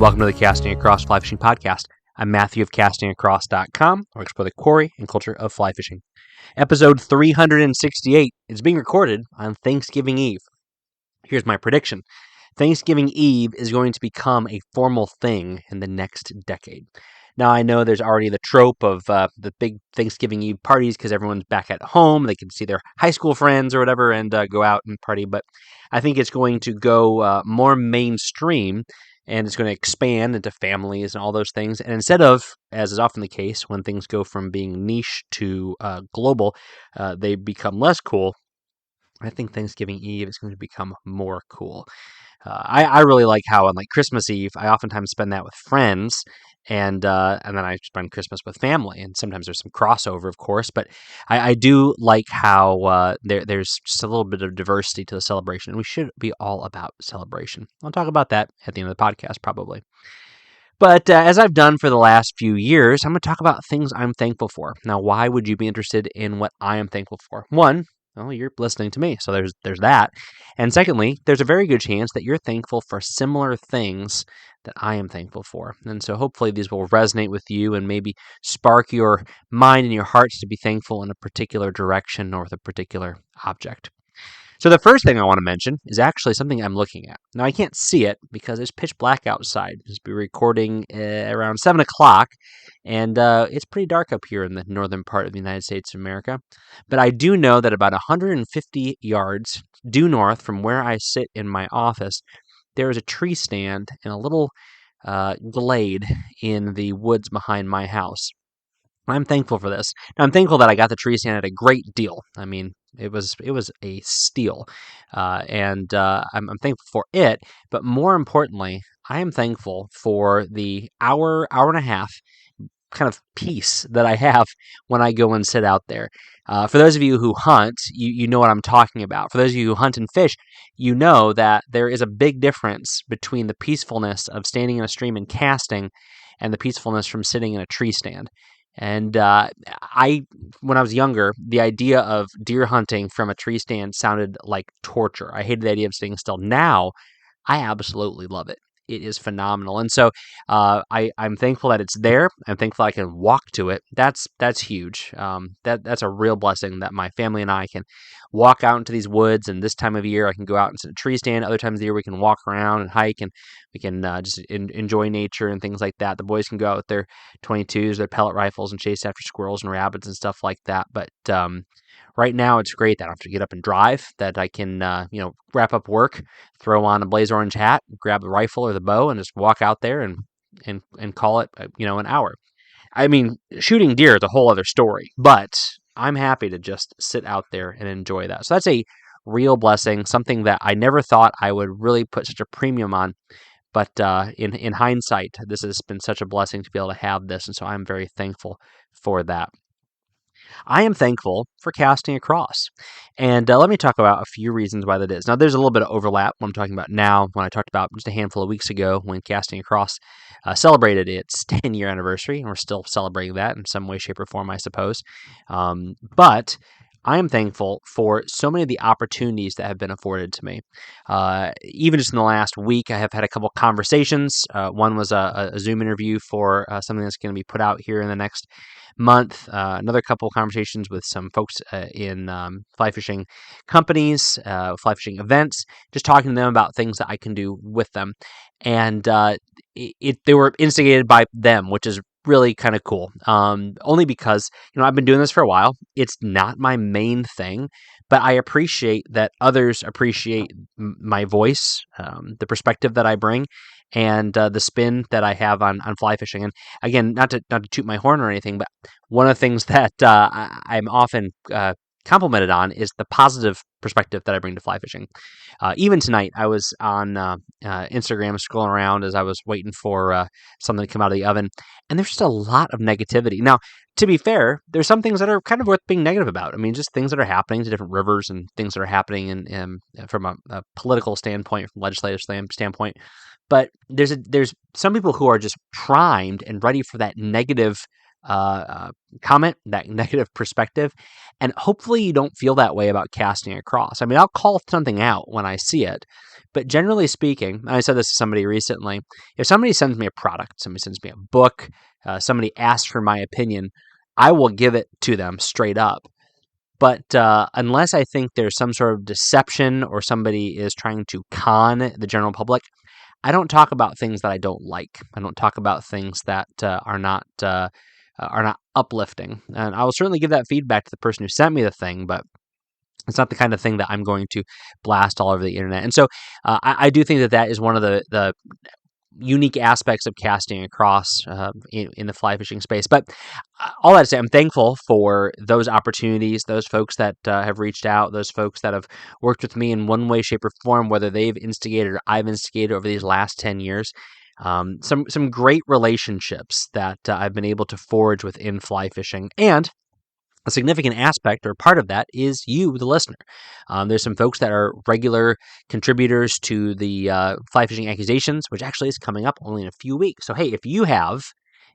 Welcome to the Casting Across Fly Fishing Podcast. I'm Matthew of castingacross.com, where I explore the quarry and culture of fly fishing. Episode 368 is being recorded on Thanksgiving Eve. Here's my prediction. Thanksgiving Eve is going to become a formal thing in the next decade. Now, I know there's already the trope of the big Thanksgiving Eve parties because everyone's back at home. They can see their high school friends or whatever and go out and party. But I think it's going to go more mainstream, and it's going to expand into families and all those things. And instead of, as is often the case, when things go from being niche to global, they become less cool. I think Thanksgiving Eve is going to become more cool. I really like how on like Christmas Eve, I oftentimes spend that with friends, and then I spend Christmas with family. And sometimes there's some crossover, of course, but I do like how there's just a little bit of diversity to the celebration, and we should be all about celebration. I'll talk about that at the end of the podcast, probably. But as I've done for the last few years, I'm going to talk about things I'm thankful for. Now, why would you be interested in what I am thankful for? One, well, you're listening to me, so there's that. And secondly, there's a very good chance that you're thankful for similar things that I am thankful for. And so hopefully these will resonate with you and maybe spark your mind and your hearts to be thankful in a particular direction or with a particular object. So the first thing I want to mention is actually something I'm looking at. Now, I can't see it because it's pitch black outside. I'll be recording around 7 o'clock, and it's pretty dark up here in the northern part of the United States of America. But I do know that about 150 yards due north from where I sit in my office, there is a tree stand in a little glade in the woods behind my house. I'm thankful for this. Now, I'm thankful that I got the tree stand at a great deal. I mean, it was a steal, and I'm thankful for it. But more importantly, I am thankful for the hour and a half kind of peace that I have when I go and sit out there. For those of you who hunt, you know what I'm talking about. For those of you who hunt and fish, you know that there is a big difference between the peacefulness of standing in a stream and casting and the peacefulness from sitting in a tree stand. And when I was younger, the idea of deer hunting from a tree stand sounded like torture. I hated the idea of sitting still. Now, I absolutely love it. It is phenomenal. And so I'm thankful that it's there. I'm thankful I can walk to it. That's huge. That's a real blessing that my family and I can walk out into these woods. And this time of year, I can go out and sit in a tree stand. Other times of the year, we can walk around and hike, and we can just enjoy nature and things like that. The boys can go out with their 22s, their pellet rifles, and chase after squirrels and rabbits and stuff like that. But right now, it's great that I don't have to get up and drive, that I can, wrap up work, throw on a blaze orange hat, grab the rifle or the bow, and just walk out there and call it, an hour. I mean, shooting deer is a whole other story, but I'm happy to just sit out there and enjoy that. So that's a real blessing, something that I never thought I would really put such a premium on. But in hindsight, this has been such a blessing to be able to have this, and so I'm very thankful for that. I am thankful for casting across. And let me talk about a few reasons why that is. Now, there's a little bit of overlap when I'm talking about now, when I talked about just a handful of weeks ago when Casting Across celebrated its 10-year anniversary, and we're still celebrating that in some way, shape, or form, I suppose. But I am thankful for so many of the opportunities that have been afforded to me. Even just in the last week, I have had a couple conversations. One was a Zoom interview for something that's going to be put out here in the next month. Another couple conversations with some folks in fly fishing companies, fly fishing events, just talking to them about things that I can do with them. And they were instigated by them, which is really kind of cool. Only because, I've been doing this for a while. It's not my main thing, but I appreciate that others appreciate my voice, the perspective that I bring, and the spin that I have on fly fishing. And again, not to toot my horn or anything, but one of the things that I'm often complimented on is the positive perspective that I bring to fly fishing. Even tonight, I was on Instagram scrolling around as I was waiting for something to come out of the oven, and there's just a lot of negativity. Now, to be fair, there's some things that are kind of worth being negative about. I mean, just things that are happening to different rivers and things that are happening from a political standpoint, from a legislative standpoint. But there's some people who are just primed and ready for that negative comment, that negative perspective, and hopefully you don't feel that way about casting across. I mean, I'll call something out when I see it, but generally speaking, and I said this to somebody recently, if somebody sends me a product, somebody sends me a book, somebody asks for my opinion, I will give it to them straight up. But unless I think there's some sort of deception or somebody is trying to con the general public, I don't talk about things that I don't like. I don't talk about things that are not uplifting. And I will certainly give that feedback to the person who sent me the thing, but it's not the kind of thing that I'm going to blast all over the internet. And so I do think that that is one of the unique aspects of casting across in the fly fishing space. But all that to say, I'm thankful for those opportunities, those folks that have reached out, those folks that have worked with me in one way, shape, or form, whether they've instigated or I've instigated over these last 10 years. Some great relationships that I've been able to forge within fly fishing, and a significant aspect or part of that is you, the listener. There's some folks that are regular contributors to the Fly Fishing Accusations, which actually is coming up only in a few weeks. So, hey, if you have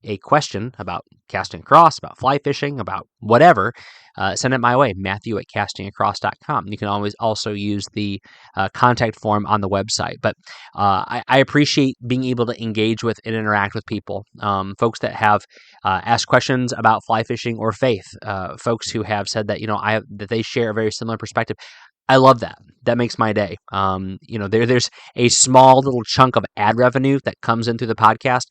a question about casting across, about fly fishing, about whatever, send it my way, Matthew at castingacross.com. You can always also use the contact form on the website. But I appreciate being able to engage with and interact with people, folks that have asked questions about fly fishing or faith, folks who have said that, that they share a very similar perspective. I love that. That makes my day. There's a small little chunk of ad revenue that comes in through the podcast,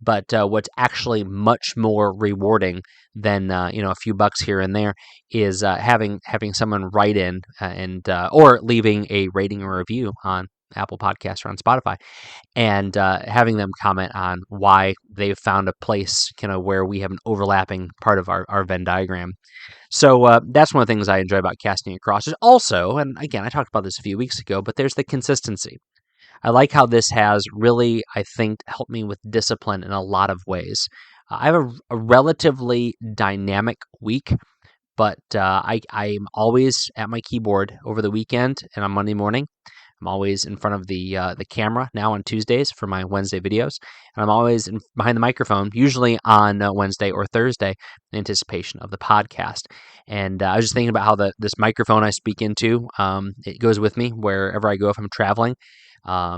but what's actually much more rewarding than a few bucks here and there is having someone write in and or leaving a rating or review on Apple Podcasts or on Spotify, and having them comment on why they've found a place where we have an overlapping part of our Venn diagram. So that's one of the things I enjoy about casting across. Is also, and again, I talked about this a few weeks ago, but there's the consistency. I like how this has really, I think, helped me with discipline in a lot of ways. I have a relatively dynamic week, but I'm always at my keyboard over the weekend and on Monday morning. I'm always in front of the camera now on Tuesdays for my Wednesday videos, and I'm always behind the microphone, usually on Wednesday or Thursday, in anticipation of the podcast. And I was just thinking about how this microphone I speak into, it goes with me wherever I go if I'm traveling. I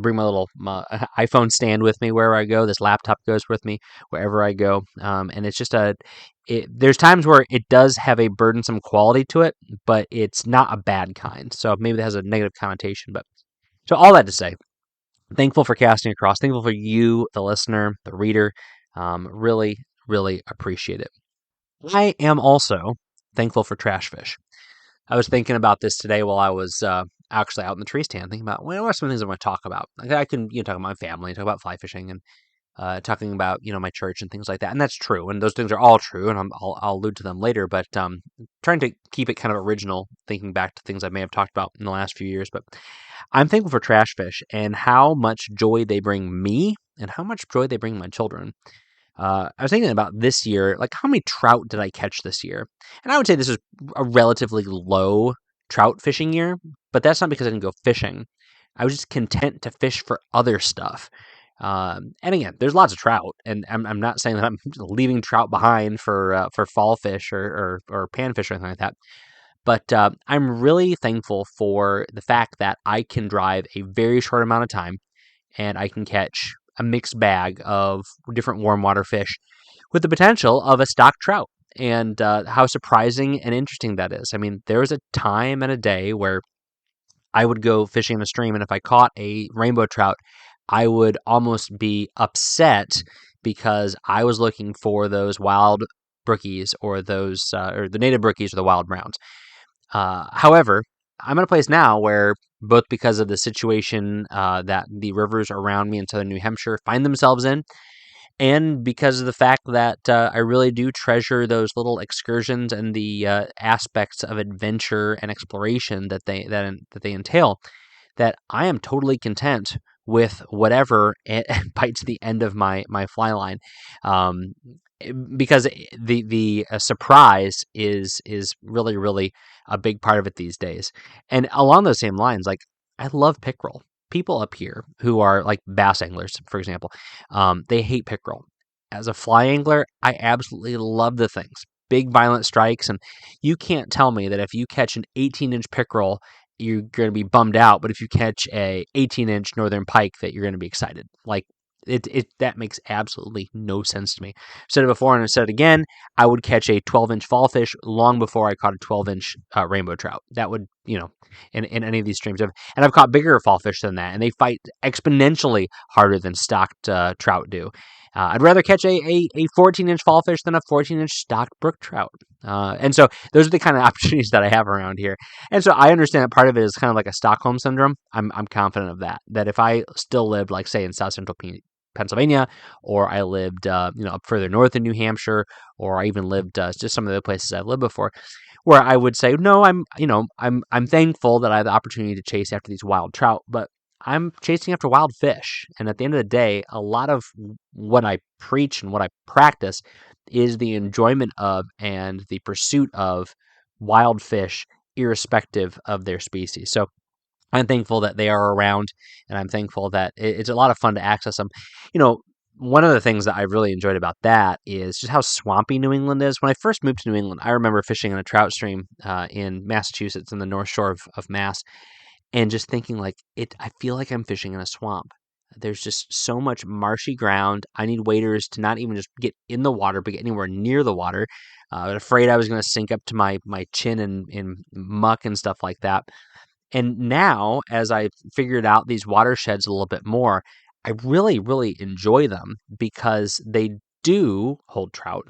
bring my iPhone stand with me wherever I go. This laptop goes with me wherever I go, and it's just there's times where it does have a burdensome quality to it, but it's not a bad kind. So maybe that has a negative connotation. But so all that to say, thankful for casting across. Thankful for you, the listener, the reader. Really, really appreciate it. I am also thankful for trash fish. I was thinking about this today while I was actually out in the tree stand, thinking about what are some things I want to talk about. Like I can talk about my family, talk about fly fishing, and talking about my church and things like that, and that's true, and those things are all true, and I'll allude to them later. But trying to keep it kind of original, thinking back to things I may have talked about in the last few years. But I'm thankful for trash fish and how much joy they bring me, and how much joy they bring my children. I was thinking about this year, like how many trout did I catch this year? And I would say this is a relatively low trout fishing year, but that's not because I didn't go fishing. I was just content to fish for other stuff. And again, there's lots of trout, and I'm not saying that I'm leaving trout behind for fall fish or panfish or anything like that. But I'm really thankful for the fact that I can drive a very short amount of time, and I can catch a mixed bag of different warm water fish with the potential of a stock trout. And how surprising and interesting that is. I mean, there was a time and a day where I would go fishing in a stream, and if I caught a rainbow trout, I would almost be upset because I was looking for those wild brookies or those or the native brookies or the wild browns. However, I'm in a place now where, both because of the situation that the rivers around me in southern New Hampshire find themselves in, and because of the fact that I really do treasure those little excursions and the aspects of adventure and exploration that they entail, that I am totally content with whatever bites the end of my fly line, because the surprise is really, really a big part of it these days. And along those same lines, like I love pickerel. People up here who are like bass anglers, for example, they hate pickerel. as a fly angler, I absolutely love the things. Big violent strikes, and you can't tell me that if you catch an 18-inch pickerel, you're going to be bummed out, but if you catch a 18-inch northern pike, that you're going to be excited. Like that makes absolutely no sense to me. I've said it before and I said it again. I would catch a 12-inch fall fish long before I caught a 12-inch rainbow trout. That would, in any of these streams. And I've caught bigger fall fish than that, and they fight exponentially harder than stocked trout do. I'd rather catch a 14-inch fall fish than a 14-inch stocked brook trout. And so those are the kind of opportunities that I have around here. And so I understand that part of it is kind of like a Stockholm syndrome. I'm confident of that. That if I still lived, like, say, in South Central Pennsylvania, or I lived, up further north in New Hampshire, or I even lived just some of the places I've lived before, where I would say, no, I'm thankful that I have the opportunity to chase after these wild trout, but I'm chasing after wild fish. And at the end of the day, a lot of what I preach and what I practice is the enjoyment of and the pursuit of wild fish, irrespective of their species. So I'm thankful that they are around, and I'm thankful that it's a lot of fun to access them. You know, one of the things that I really enjoyed about that is just how swampy New England is. When I first moved to New England, I remember fishing in a trout stream in Massachusetts, in the North Shore of Mass, and just thinking, like, I feel like I'm fishing in a swamp. There's just so much marshy ground. I need waders to not even just get in the water, but get anywhere near the water. I was afraid I was going to sink up to my chin in muck and stuff like that. And now, as I figured out these watersheds a little bit more, I really, really enjoy them because they do hold trout,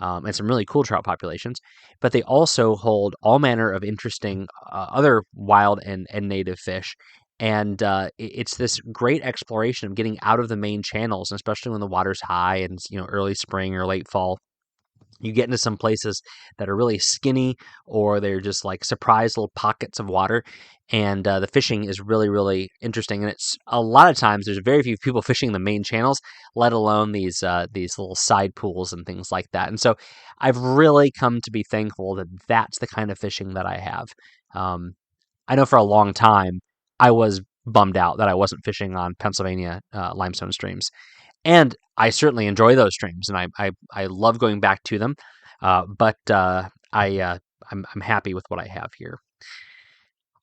and some really cool trout populations, but they also hold all manner of interesting other wild and native fish. And it's this great exploration of getting out of the main channels, and especially when the water's high and early spring or late fall. You get into some places that are really skinny, or they're just like surprise little pockets of water, and the fishing is really, really interesting. And it's a lot of times there's very few people fishing the main channels, let alone these little side pools and things like that. And so I've really come to be thankful that that's the kind of fishing that I have. I know for a long time I was bummed out that I wasn't fishing on Pennsylvania limestone streams. And I certainly enjoy those streams, and I love going back to them. But I'm happy with what I have here.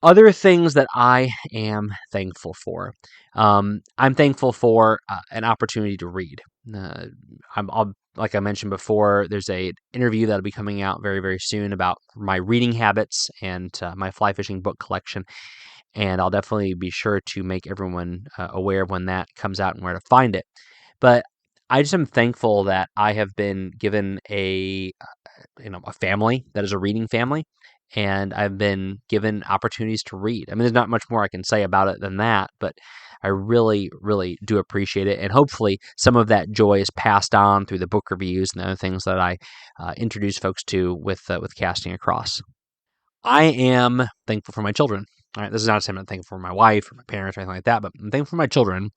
Other things that I am thankful for. I'm thankful for an opportunity to read. Like I mentioned before, there's a interview that'll be coming out very, very soon about my reading habits and my fly fishing book collection. And I'll definitely be sure to make everyone aware of when that comes out and where to find it. But I just am thankful that I have been given a family that is a reading family, and I've been given opportunities to read. I mean, there's not much more I can say about it than that, but I really, really do appreciate it. And hopefully some of that joy is passed on through the book reviews and the other things that I introduce folks to with Casting Across. I am thankful for my children. All right, this is not to say I'm not thankful for my wife or my parents or anything like that, but I'm thankful for my children.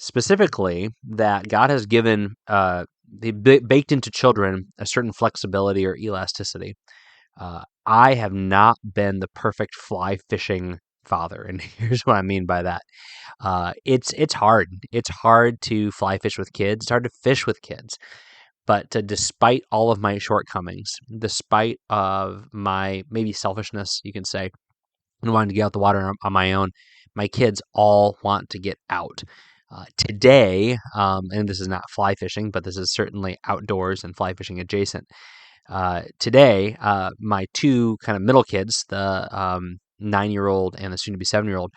Specifically, that God has given, they baked into children a certain flexibility or elasticity. I have not been the perfect fly fishing father, and here's what I mean by that. It's hard. It's hard to fly fish with kids. It's hard to fish with kids. But despite all of my shortcomings, despite of my maybe selfishness, you can say, and wanting to get out the water on my own, my kids all want to get out. Today, and this is not fly fishing, but this is certainly outdoors and fly fishing adjacent. Today, my two kind of middle kids, the 9-year-old and the soon-to-be 7-year-old,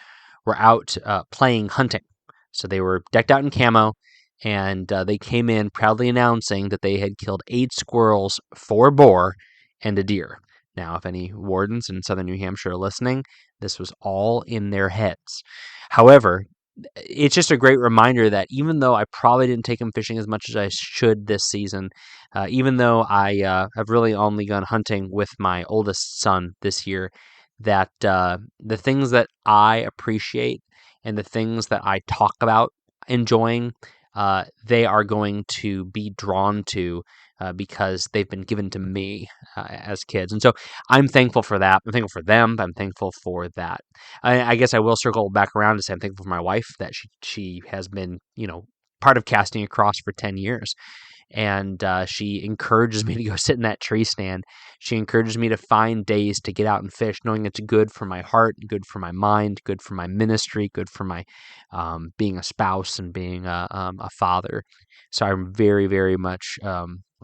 were out playing hunting. So they were decked out in camo, and they came in proudly announcing that they had killed 8 squirrels, 4 boar, and a deer. Now, if any wardens in southern New Hampshire are listening, this was all in their heads. However, it's just a great reminder that even though I probably didn't take them fishing as much as I should this season, even though I have really only gone hunting with my oldest son this year, that the things that I appreciate and the things that I talk about enjoying, they are going to be drawn to because they've been given to me as kids. And so I'm thankful for that. I'm thankful for them. I'm thankful for that. I guess I will circle back around to say I'm thankful for my wife, that she has been, part of Casting Across for 10 years. And she encourages me to go sit in that tree stand. She encourages me to find days to get out and fish, knowing it's good for my heart, good for my mind, good for my ministry, good for my being a spouse and being a father. So I'm very, very much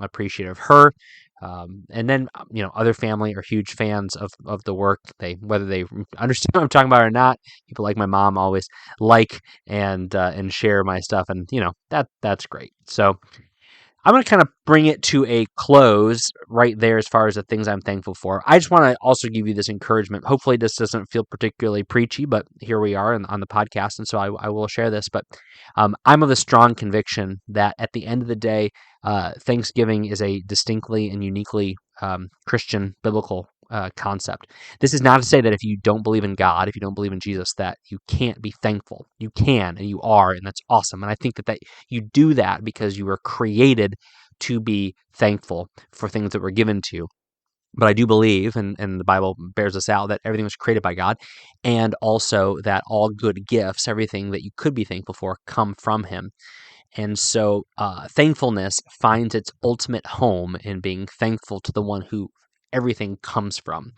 appreciative of her. And then, other family are huge fans of the work. Whether they understand what I'm talking about or not, people like my mom always like and share my stuff, and that's great. So I'm going to kind of bring it to a close right there as far as the things I'm thankful for. I just want to also give you this encouragement. Hopefully this doesn't feel particularly preachy, but here we are on the podcast, and so I will share this. But I'm of a strong conviction that at the end of the day, Thanksgiving is a distinctly and uniquely Christian biblical concept. This is not to say that if you don't believe in God, if you don't believe in Jesus, that you can't be thankful. You can, and you are, and that's awesome. And I think that you do that because you were created to be thankful for things that were given to you. But I do believe, and the Bible bears this out, that everything was created by God, and also that all good gifts, everything that you could be thankful for, come from Him. And so thankfulness finds its ultimate home in being thankful to the one who everything comes from.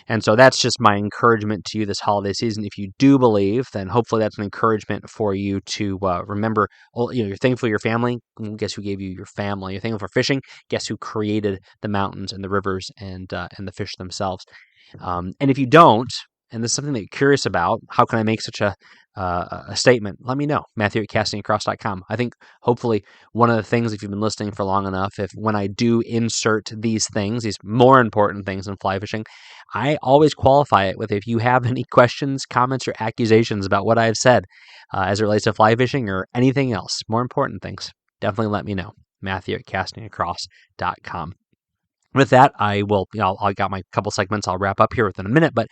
And so that's just my encouragement to you this holiday season. If you do believe, then hopefully that's an encouragement for you to remember. You're thankful for your family. Guess who gave you your family? You're thankful for fishing. Guess who created the mountains and the rivers and the fish themselves? And if you don't, and this is something that you're curious about, how can I make such a statement? Let me know. Matthew@castingacross.com. I think hopefully one of the things, if you've been listening for long enough, if when I do insert these things, these more important things in fly fishing, I always qualify it with, if you have any questions, comments, or accusations about what I've said as it relates to fly fishing or anything else, more important things, definitely let me know. Matthew@castingacross.com. With that, I got my couple segments I'll wrap up here within a minute, but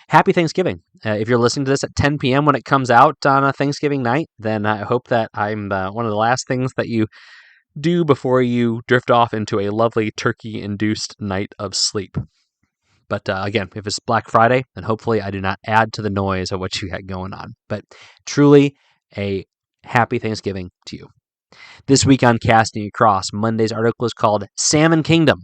happy Thanksgiving. If you're listening to this at 10 p.m. when it comes out on a Thanksgiving night, then I hope that I'm one of the last things that you do before you drift off into a lovely turkey-induced night of sleep. But again, if it's Black Friday, then hopefully I do not add to the noise of what you got going on. But truly, a happy Thanksgiving to you. This week on Casting Across, Monday's article is called Salmon Kingdom.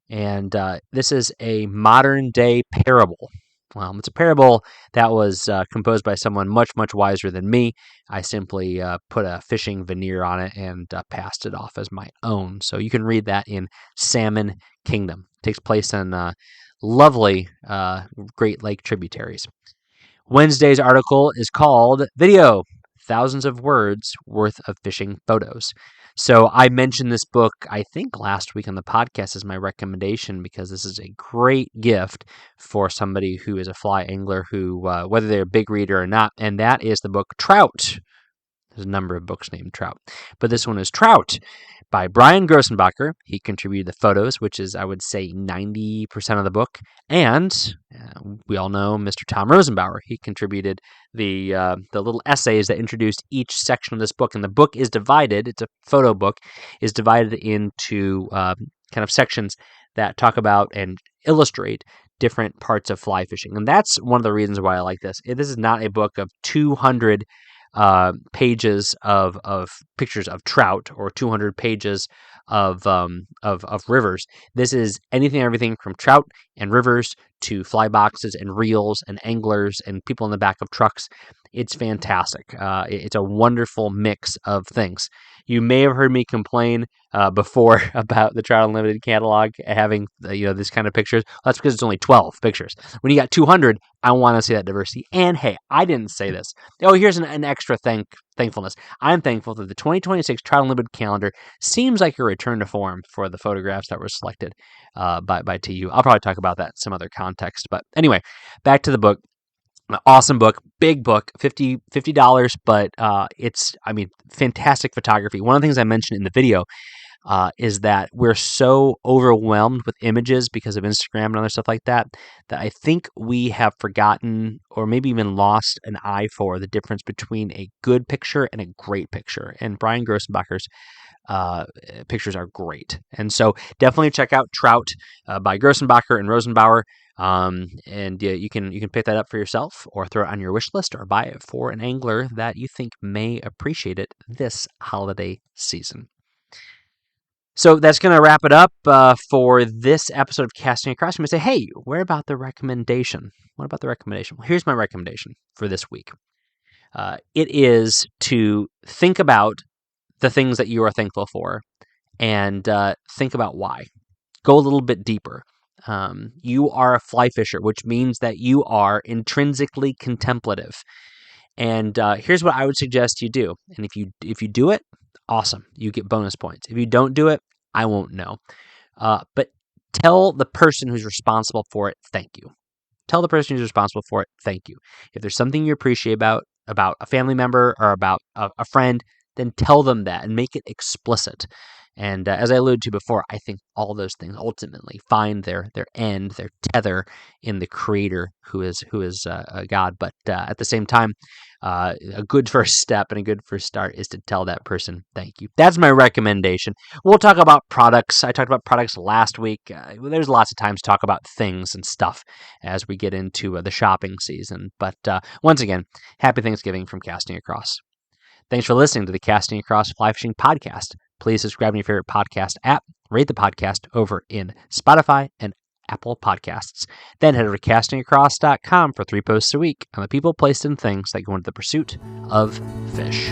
And this is a modern-day parable. Well, it's a parable that was composed by someone much, much wiser than me. I simply put a fishing veneer on it and passed it off as my own. So you can read that in Salmon Kingdom. It takes place in lovely Great Lake tributaries. Wednesday's article is called Video, Thousands of Words Worth of Fishing Photos. So I mentioned this book, I think, last week on the podcast as my recommendation, because this is a great gift for somebody who is a fly angler who, whether they're a big reader or not, and that is the book Trout. There's a number of books named Trout, but this one is Trout by Brian Grossenbacher. He contributed the photos, which is, I would say, 90% of the book. And we all know Mr. Tom Rosenbauer. He contributed the little essays that introduced each section of this book. And the book is divided, it's a photo book, is divided into kind of sections that talk about and illustrate different parts of fly fishing. And that's one of the reasons why I like this. This is not a book of 200 pages of pictures of trout or 200 pages of rivers. This is anything and everything from trout and rivers to fly boxes and reels and anglers and people in the back of trucks. It's fantastic. It's a wonderful mix of things. You may have heard me complain before about the Trout Unlimited catalog having this kind of pictures. Well, that's because it's only 12 pictures. When you got 200, I want to see that diversity. And hey, I didn't say this. Oh, here's an extra thankfulness. I'm thankful that the 2026 Trout Unlimited calendar seems like a return to form for the photographs that were selected by TU. I'll probably talk about that in some other context. But anyway, back to the book. An awesome book, big book, $50, but it's fantastic photography. One of the things I mentioned in the video is that we're so overwhelmed with images because of Instagram and other stuff like that, that I think we have forgotten or maybe even lost an eye for the difference between a good picture and a great picture. And Brian Grossenbacher's pictures are great. And so definitely check out Trout by Grossenbacher and Rosenbauer. And you can pick that up for yourself or throw it on your wish list or buy it for an angler that you think may appreciate it this holiday season. So that's going to wrap it up for this episode of Casting Across. You may say, hey, where about the recommendation? What about the recommendation? Well, here's my recommendation for this week. It is to think about the things that you are thankful for and think about why. Go a little bit deeper. You are a fly fisher, which means that you are intrinsically contemplative. And here's what I would suggest you do. And if you do it, awesome. You get bonus points. If you don't do it, I won't know. But tell the person who's responsible for it, thank you. Tell the person who's responsible for it, thank you. If there's something you appreciate about a family member or about a friend, then tell them that and make it explicit. And as I alluded to before, I think all those things ultimately find their end, their tether in the Creator, who is God. But at the same time, a good first step and a good first start is to tell that person thank you. That's my recommendation. We'll talk about products. I talked about products last week. There's lots of times to talk about things and stuff as we get into the shopping season. But once again, happy Thanksgiving from Casting Across. Thanks for listening to the Casting Across Fly Fishing Podcast. Please subscribe to your favorite podcast app. Rate the podcast over in Spotify and Apple Podcasts. Then head over to castingacross.com for 3 posts a week on the people, places, and things that go into the pursuit of fish.